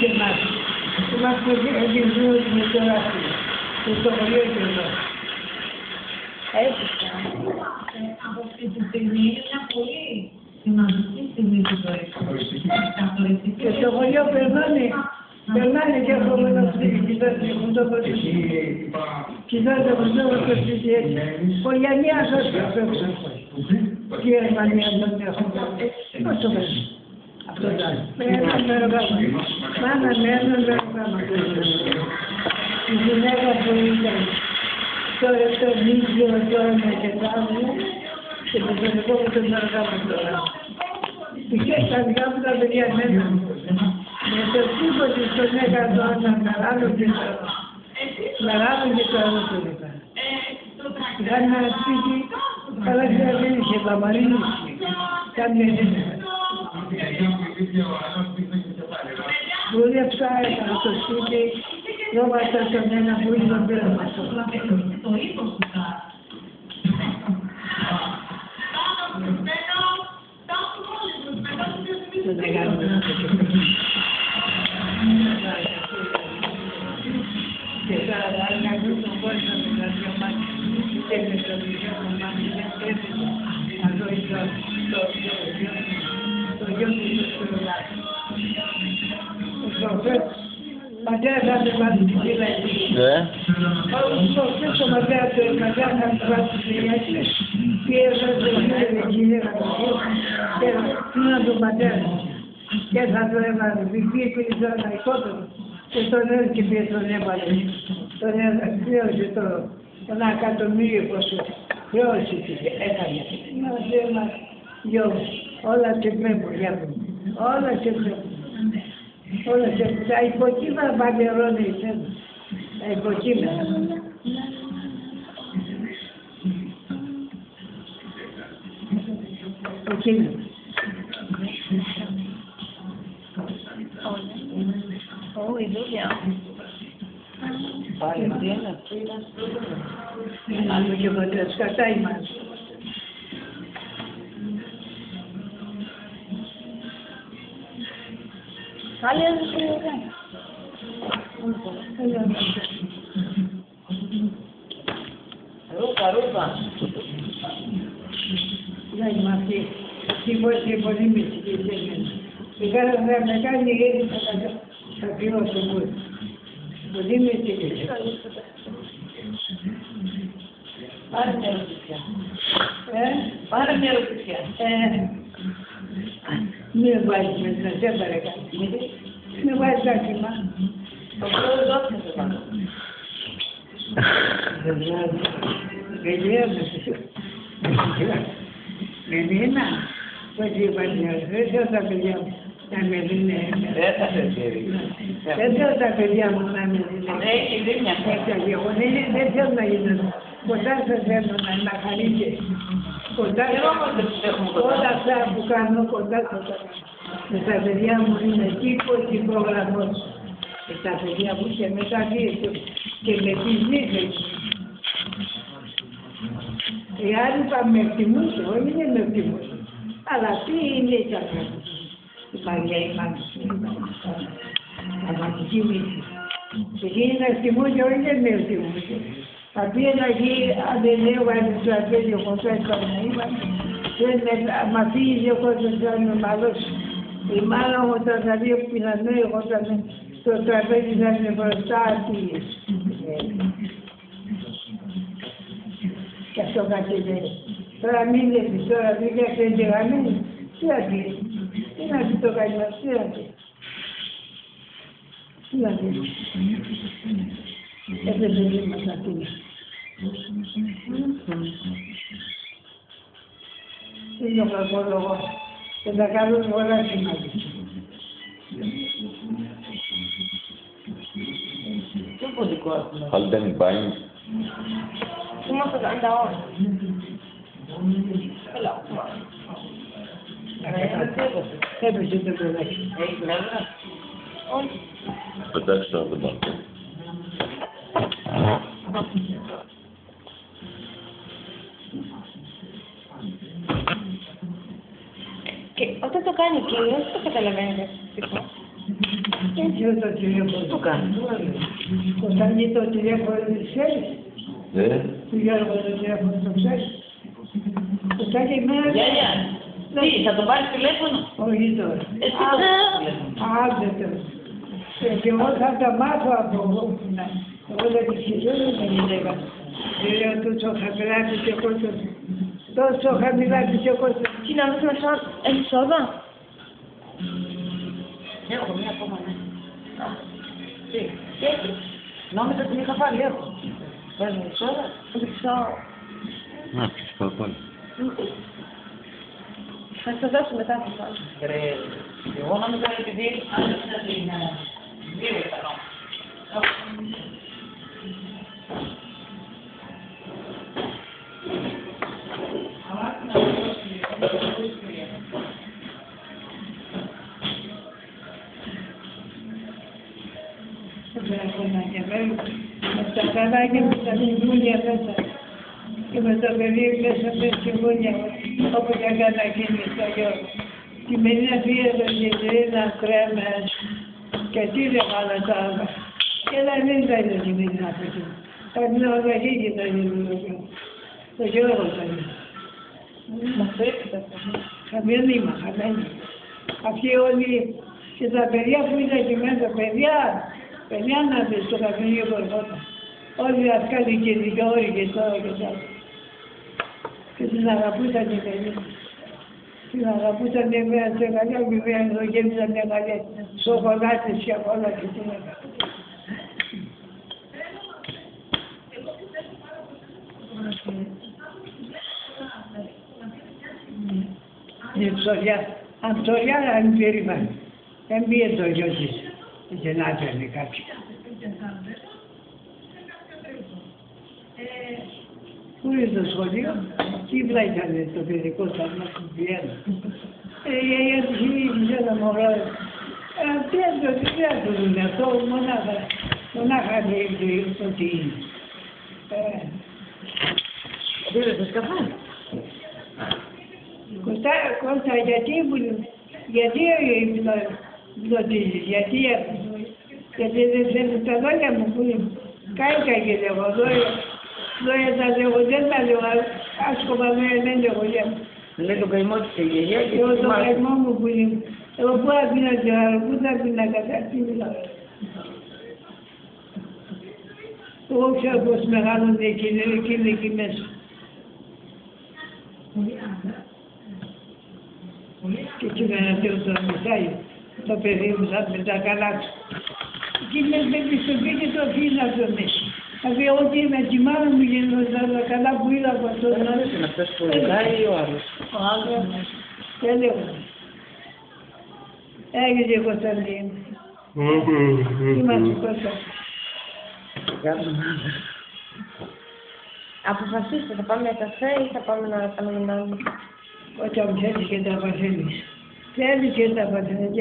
και εμάς. Είμαστε εγγυζμένοι με το ράφι. Και στο χωριό και εδώ. Έτσι από αυτή τη στιγμή είναι μια πολύ σημαντική στιγμή του ζωή. Και στο χωριό περνάνε και από εδώ σπίτι, κοιτάτε, έχουν το ποτέ. Κοιτάτε από εδώ το σπίτι έτσι. Πολιανή ασώσια πέφτουν. Και η Γερμανία δεν έχουν. Πώς το πέφτουν. Αυτό το άλλο. Με ένα μέρο γάμα. Μάνα με ένα μέρο γάμα. Η γυναίκα που ήταν τώρα το μύθιο, τώρα με τετράδια και με τον εγώ με τον μέρο γάμα τώρα. Και τα δικά μου τα παιδιά μέναν. Με το τίποτε στον έκατο ένα μεγάλο και το άλλο το είπα. Ήταν ένα σπίτι, αλλά δεν είχε παμαρίνηση. Κάμια δεν είχε. Πολύ αυτά έκανε το σπίτι, πρόβασα στον ένα που ήταν πέρα μας. Το ύπος του κάτω. Δεν τα κάνουμε να το και τώρα αν ακούς τον κόσμο με τα δυο μάτια και με το δυο κομμάτι δεν πρέπει να δω το γιο του στο λάθος. Πατέρα θα με βάλει τη φύλλα εκεί. Όπως το πατέρα θα με βάλει τη φύλλα εκεί. Πίεσα το γύρο εκεί και πήρα τον πατέρα και θα το έβαλε. Πήγε και το αναϊκότερο. Και τον έρχεται και τον έβαλε. Τον χρέωσε ένα εκατομμύριο πόσο χρέωσε και έκανε. Μα γιο, όλα σε βλέπω για μου. Όλα σε βλέπω. Όλα σε βλέπω. Τα υποκείμενα παντελώνει εσένα. Τα υποκείμενα. Υποκείμενα. Η δουλειά. Πάλι τι είναι αυτό. Άλλο και ποτέ σκατά είμαστε. Άλλη έζησε Ρούπα. Δεν είμαι αυτή. Τι πολύ μυστική δεν είναι. Η κάρα θα με κάνει έτσι θα πληρώσω πολύ. Πολύ μυστική. Πάρε μια ρουπισιά. Πάρε μια ρουπισιά. Μην βάζεις μέσα, σε παρακαλώ. Μην βάζεις τα κλιμά. Το πρώτο δόξα σε πάνω. Μελίνα, πώς είπατε, δεν θέλω τα παιδιά μου να με δίνε. Δεν θέλω τα παιδιά μου να με δίνε. Έχει δει μια φορά. Δεν θέλω να γίνω. Κοντά σας θέλω να χαρείτε. Κοντά όλα αυτά που κάνω κοντά σας τα κάνω. Με τα παιδιά μου είναι τύπος υπογραμμός. Με τα παιδιά μου και με τα δύο και με τις νύχες. Οι άλλοι με εκτιμούσε, όχι δεν με εκτιμούσε. Αλλά τι είναι η τσακάτα. Η Μαρία, η μαγική μύτη. Εκείνη να εκτιμούσε, όχι δεν με εκτιμούσε. Θα πήγαινα εκεί, αν δεν έβαλε στο ατέλειο κοντά να είμαστε, δεν με αφήγησε ο κόσμος να με μαλώσει. Η μάνα μου όταν θα δει που είναι εγώ όταν στο τραπέζι θα είναι μπροστά ατύλες. Και αυτό κατεβαίνει. Τώρα μην βλέπεις, τώρα πήγα και εντεγαμένη. Τι να πει, τι να πει το καλημάς, τι να πει. Τι να πει. Έπρεπε παιδί μας να πει. Είναι ο κακό λόγος. Και τα κάνουν όλα σημαντικά. Τι ποδικό έχουμε. Halten Bein. Είμαστε 40 ώρες. Έλα, Έπαιζε το παιδάκι. έχει νεύρα. Όχι. Πετάξτε από τον μπαλκό. Και όταν το κάνει εκείνος, το καταλαβαίνετε. Ποιο το τηλέφωνο. Το κάνω. Κωνσταντίνη το τηλέφωνο δεν ξέρεις. Του Γιώργου το τηλέφωνο το ξέρεις. Κωνσταντίνη εμένα. Γιαγιά, τι, θα τον πάρεις τηλέφωνο. Όχι τώρα. Εσύ το πάρεις τηλέφωνο. Άντε τώρα. Και εγώ θα τα μάθω από εγώ. Εγώ δεν τη σχεδόν δεν έλεγα. Δεν λέω τόσο χαμηλά και κόστο. Τόσο χαμηλά και κόστο. Τι να δώσουμε εξόδα. Έχω μία ακόμα, ναι. Τι, έχεις. Νόμιζα την είχα πάρει, έχω. Παίρνω εξόδα. Να, ποιος πάω πάλι. Θα σας δώσω μετά θα σας. Ρε, εγώ νόμιζα επειδή άρχισα την 2 Με τα κανάλια με τα συμβούλια μέσα και με το παιδί μέσα με συμβούλια όπως έκανα εκείνη στο Γιώργο. Τη μεριά φύγε το γεντρίνα κρέμες και τι δεν βάλα τα άλλα. Και δεν ήταν τη μεριά από εκεί. Πρέπει να οδηγεί και το Γιώργο. Το Γιώργο ήταν. Μας το έπειτα αυτό. Χαμένη είμαι, χαμένη. Αυτοί όλοι και τα παιδιά που ήταν εκεί μέσα, παιδιά να δεις στο καφενείο Κορκότα. Όλοι οι δασκάλοι και οι δικαιώροι και τώρα και τώρα. Και την αγαπούσαν οι παιδιά. Την αγαπούσαν οι παιδιά σε καλιά και βέβαια εδώ γέμισαν μια καλιά σοκολάτες και απ' όλα και την αγαπούσαν. Η ψωριά, αν ψωριά αν περίμενε. Δεν πήγε το γιο της. Και να έφερνε κάποιοι. Πού είναι το σχολείο, δίπλα ήταν το παιδικό σταθμό που πηγαίνω. Η γιαγιά της είχε ένα μωρό. Τι να το δουν αυτό, μονάχα λέει το τι είναι. Πήρες το καφέ. Κώστα, γιατί δεν θέλει τα λόγια μου που κάηκα και λέγω, λόγια τα λέγω, δεν τα λέγω, άσκοπα δεν λέγω για μου. Λέει τον καημό της η γιαγιά και Εγώ τον καημό μου που είναι, εγώ πού αφήνα το άλλο, πού θα αφήνα κατά τι μιλάω. Εγώ ξέρω πως μεγάλονται εκείνοι εκεί μέσα. Και εκεί με ένα τέλος το μισάει, το παιδί μου θα με τα καλά του. Εκεί μέσα με στο σπίτι το αφήνω από το μέσα. Δηλαδή ό,τι με τη μάνα μου γίνονταν τα καλά που είδα από αυτό. Δεν αρέσει να αυτός που ρωτάει ή ο άλλος. Ο άλλος. Δεν λέω. Έγινε Κωνσταντίνη. Είμαστε Κώστα. Αποφασίστε, θα πάμε για καφέ ή θα πάμε να κάνουμε άλλο. Όταν θέλεις και τα παθαίνεις. Θέλεις και τα παθαίνεις.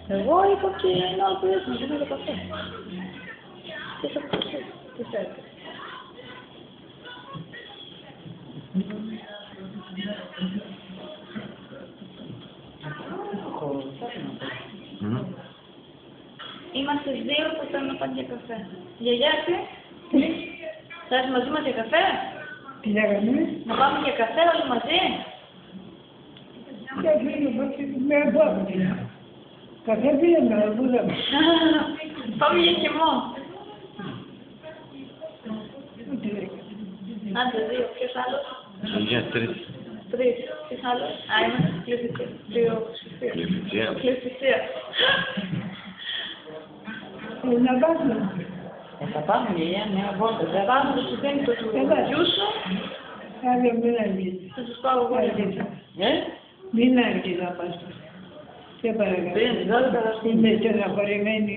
Εγώ είπα και ένα άλλο παιδί μου, δεν το καφέ. Τι θα αποφασίσει, τι θέλετε. Είμαστε δύο που θέλουμε να πάμε για καφέ. Γιαγιά, εσύ, θα έρθει μαζί μας για καφέ. Τι λέγαμε. Να πάμε για καφέ όλοι μαζί. Με εμπόδια. Καφέ πήγαμε, αλλά πού δεν. Πάμε για χεμό. Άντε δύο, ποιος άλλος. Για τρεις. Τρεις, ποιος άλλος. Α, είμαστε πληθυσία. Πληθυσία. Να πάμε. Θα πάμε γιαγιά, μια βόλτα. Θα πάμε στο σπιτένικο του Γιούσου. Άρα μην αργείς. Θα σας πάω εγώ για πίτσα. Μην αργείς να πας. Σε παρακαλώ. Είμαι στεναχωρημένη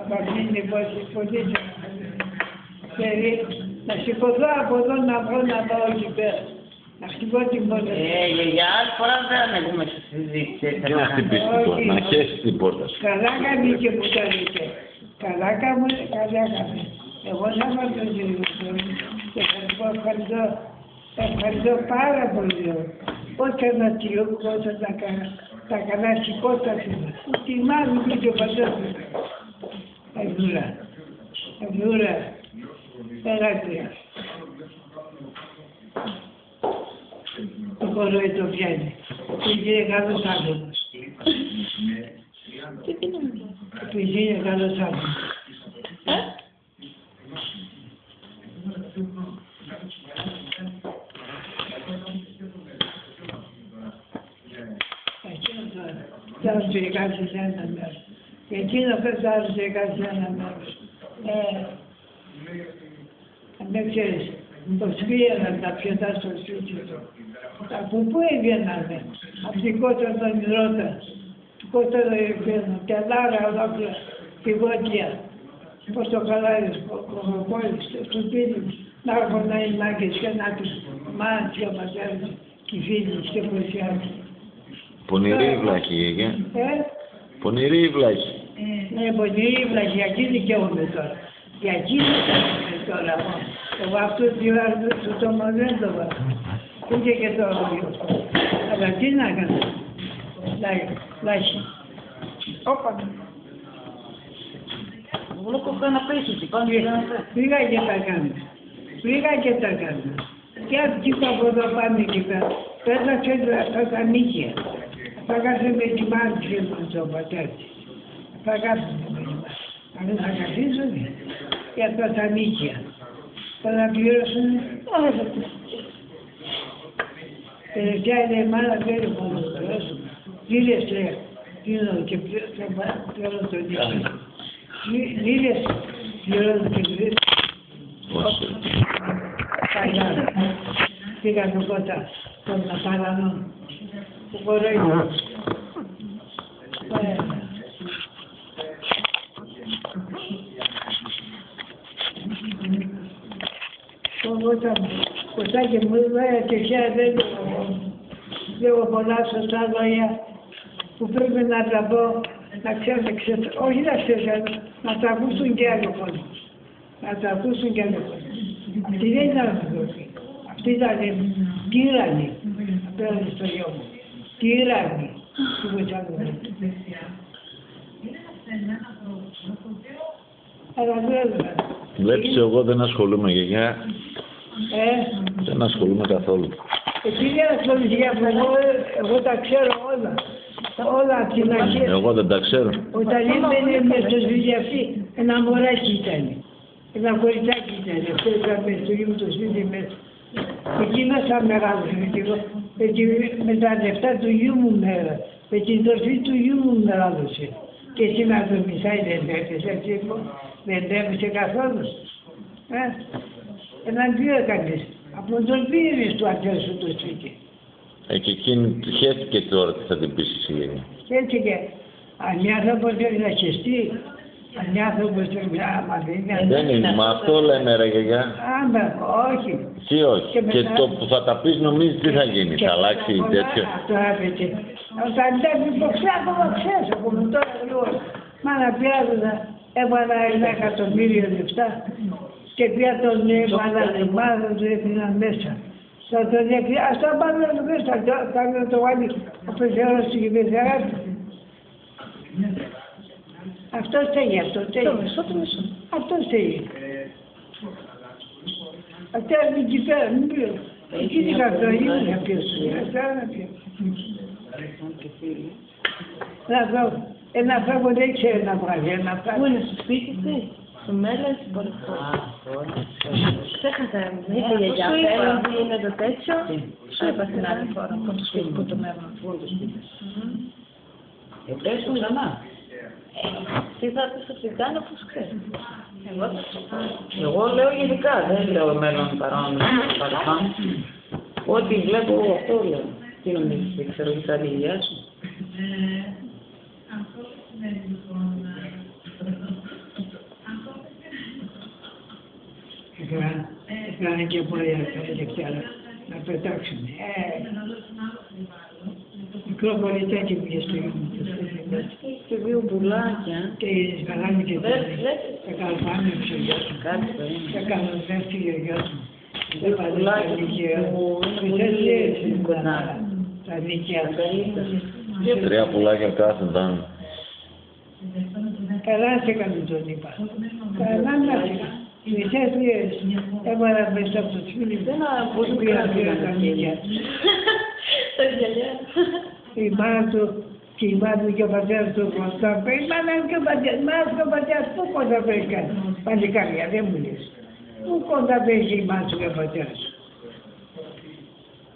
από αυτήν την πολύ. Δηλαδή, να σηκωθώ από εδώ να βρω να πάω εκεί πέρα. Να χτυπώ την πόρτα. Γιαγιά, άλλη φορά δεν ανοίγουμε στη συζήτηση. Τι να χτυπήσεις την πόρτα, να χέσεις την πόρτα σου. Καλά κάνει και που το λέτε. Καλά κάνει. Εγώ θα πάω το ζήτημα. Και θα σου πω ευχαριστώ πάρα πολύ. Πώς θα να τυλώ, πώς θα τα κάνω. Τα καλά σηκώτασε. Τη μάλλον και ο πατέρας. Ευδούρα. Εράκλεια. Το κορόι το πιάνει. Επειδή είναι καλός άνθρωπος. Επειδή είναι καλός άνθρωπος. Θα έρθει κάτι σε ένα μέρος. Εκείνο δεν θα έρθει κάτι σε ένα μέρος. Αν δεν ξέρεις, πως πήγαιναν τα πιωτά στο σπίτι του. Από πού έβγαινανε, από την κότα των υδρότα, του κότα των έβγαιναν, και λάρα ολόκληρα, τη γότια. Πως το καλάρι, κοκοκόλης, στο σπίτι, να έχουν οι μάγκες και να τους μάτια ο πατέρας και οι φίλοι και πλησιάζει. Πονηρή η βλάχη, γιαγιά. Πονηρή η βλάχη. Ναι, πονηρή η βλάχη, για εκεί δικαιούμαι τώρα. Για εκεί δικαιούμαι τώρα. Εγώ αυτό το τόμο δεν το βάζω. Ούτε και το όγιο. Αλλά τι να κάνω. Βλάχη. Όπα. Βλέπω ένα πέσι, πάνω και ένα πέσι. Πήγα και τα κάνω. Πήγα και τα κάνω. Και αυτοί που από εδώ πάνε εκεί πέρα. Πέταξε αυτά τα νίκια. Θα κάθεται με τη μάτια μου τον πατέρα. Θα κάθεται με τη μάτια. Αν δεν θα καθίσουν για αυτά τα νίκια. Θα τα πληρώσουν όλα αυτά. Τελευταία είναι η μάνα δεν μπορεί να το πληρώσουν. Λίλες πληρώνω και πληρώνω το νίκιο. Λίλες πληρώνω και πληρώνω. Πήγα στο κότα των παρανών. Που κοροϊδεύω. Κοτάκι μου βέβαια και πια δεν λέω πολλά σωστά λόγια που πρέπει να τα πω, να ξέρετε, όχι να ξέρετε, να τα ακούσουν και άλλοι κόσμοι. Να τα ακούσουν και άλλοι κόσμοι. Αυτοί δεν ήταν άνθρωποι. Αυτοί ήταν τύρανοι απέναντι στο γιο μου. Τύρανοι που βοηθάνε. Αλλά βέβαια. Βλέπεις, εγώ δεν ασχολούμαι, γιαγιά. Δεν ασχολούμαι καθόλου. Εσύ δεν ασχολείσαι για αυτό, εγώ τα ξέρω όλα. Όλα από την αρχή. Εγώ δεν τα ξέρω. Όταν ήμουν μες στο σπίτι αυτή, ένα μωράκι ήταν. Ένα κοριτσάκι ήταν. Αυτό ήταν μες στο γιο μου το σπίτι μέσα. Εκεί μέσα μεγάλωσε. Με τα λεφτά του γιού μου μέρα. Με την τροφή του γιού μου μεγάλωσε. Και εσύ να το μισάει δεν δέχεσαι, έτσι δεν δέχεσαι καθόλου. Έναν τι έκανες. Από τον πήρες του αντέρ σου το σπίτι. Και εκείνη χέστηκε τώρα τι θα την πεις εσύ, γιαγιά. Χέστηκε. Αν οι άνθρωποι θέλει να χεστεί, αν οι άνθρωποι θέλει να μαθαίνει. Δεν είναι, μα αυτό λέμε ρε γιαγιά. Άμπα, όχι. Τι όχι. Και το που θα τα πεις νομίζεις τι θα γίνει, θα αλλάξει τέτοιο. Αυτό έπαιξε. Όταν δεν υποξάπω, ξέρεις, ακόμα τώρα γλώσα. Μα να πιάζονα, έβαλα 1.000.000 λεφτά και πια τον έβαλα μάλλον τον έφυγαν μέσα. Θα τον έφυγαν, ας το πάμε μέσα, θα το βάλει ο πεθερός στην κυβερνησιά του. Αυτό στέγει, αυτό στέγει. Αυτό στέγει. Αυτά είναι εκεί πέρα, μην πει. Εκεί είναι καθόλου, να πιέσω. Ένα φράγκο δεν ξέρει να βγάλει, ένα φράγκο. Πού είναι στο σπίτι της, στο μέλλον της πολιτικός. Ξέχασα, μου είπε η γιαγιά, θέλω ότι είναι το τέτοιο. Σου είπα στην άλλη φορά, από το σπίτι που το μένω. Πού είναι το σπίτι. Πες ξανά. Τι θα πεις ότι κάνω, πώς ξέρεις. Εγώ λέω γενικά, δεν λέω μέλλον παραπάνω. Ό,τι βλέπω αυτό λέω. Τι νομίζεις, δεν ξέρω τι θα είναι η υγεία σου. Έκανε και πολλά δευτέρα να πετάξουν. Μικρό κοριτσάκι πήγε στο γιο μου. Και δύο πουλάκια. Και σκαλάνε και τα καλπάνεψε ο γιος μου. Τα καλοπέφτει ο γιος μου. Δεν πουλάκια που είναι πολύ κοντά. Τα δίκαια. 3 πουλάκια κάθονταν. Καλά σε έκανε τον είπα. Καλά να σε. Μισές λίρες έβαλα μέσα από το σπίτι. Δεν Πώς πήγα τα μύδια. Τα γυαλιά. Η μάνα του και η μάνα του και ο πατέρας του μπροστά. Η μάνα και ο πατέρας πού κοντά βρήκαν. Παλικάρια δεν μου λες. Πού κοντά βρήκε η μάνα του και ο πατέρας.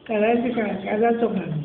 Καλά το κάνουν.